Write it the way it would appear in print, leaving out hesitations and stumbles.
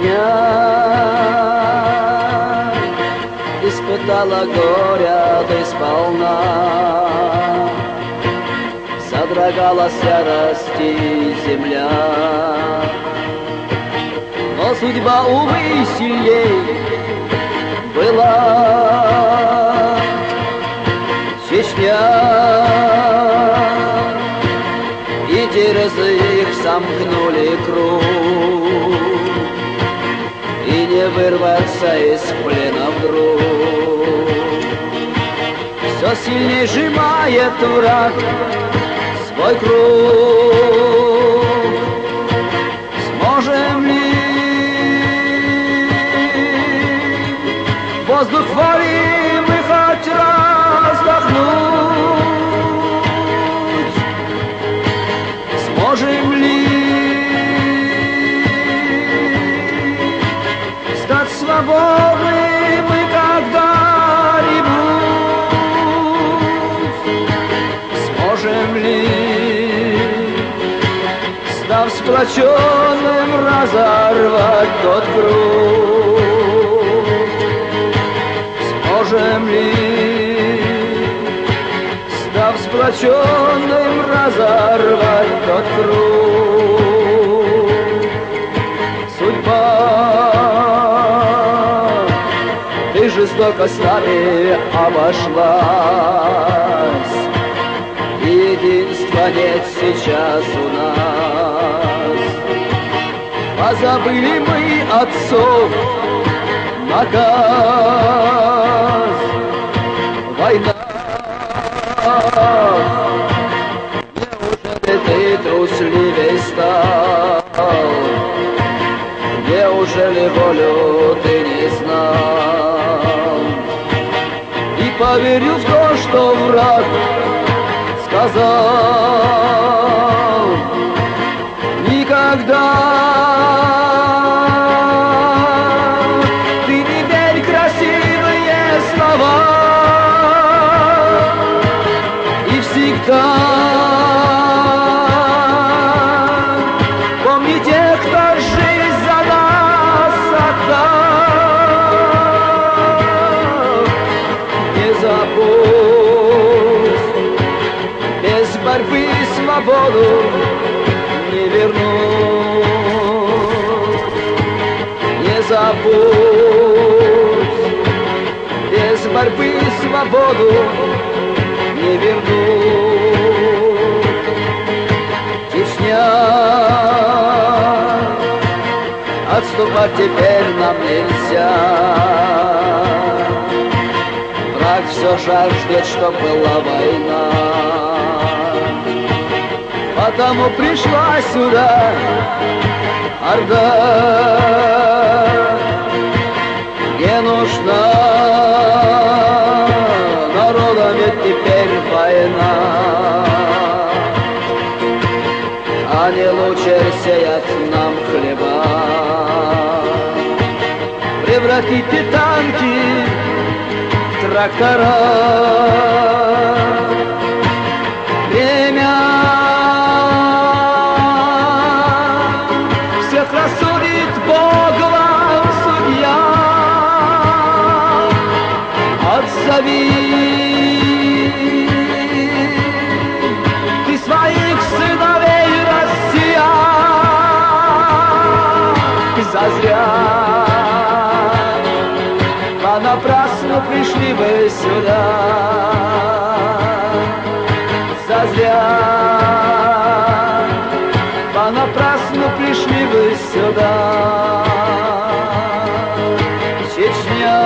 Чечня испытала горя до сполна, содрогалась ярости земля. Но судьба, увы, сильней была. Чечня, и через их сомкнули круг, и не вырваться из плена вдруг. Все сильнее сжимает враг свой круг. Сможем ли воздух воли мы хоть раз вдохнуть? Сможем ли стать свободны мы когда-нибудь? Сможем ли, став сплоченным, разорвать тот круг? Сможем ли, став сплоченным, разорвать тот круг? Судьба, ты жестоко с нами обошлась, единства нет сейчас у нас. Позабыли мы отцов наказ. Война, неужели ты трусливей стал? Неужели волю ты не знал? И поверил в то, что враг сказал. Никогда ты не верь красивые слова, и всегда помни тех, кто жизнь за нас отдал. Не забудь, без борьбы свободу не вернуть. Не забудь, без борьбы свободу не вернуть. Чечня, отступать теперь нам нельзя. Враг все жаждет, чтоб была война. Потому пришла сюда орда, где нужна народам ведь теперь война. Они лучше сеят нам хлеба, превратите танки в трактора. Время всех рассудит Бог, глав судья. Отзови ты своих сыновей, Россия, зазря. Понапрасну пришли вы сюда, зазря. Понапрасну пришли вы сюда. Чечня,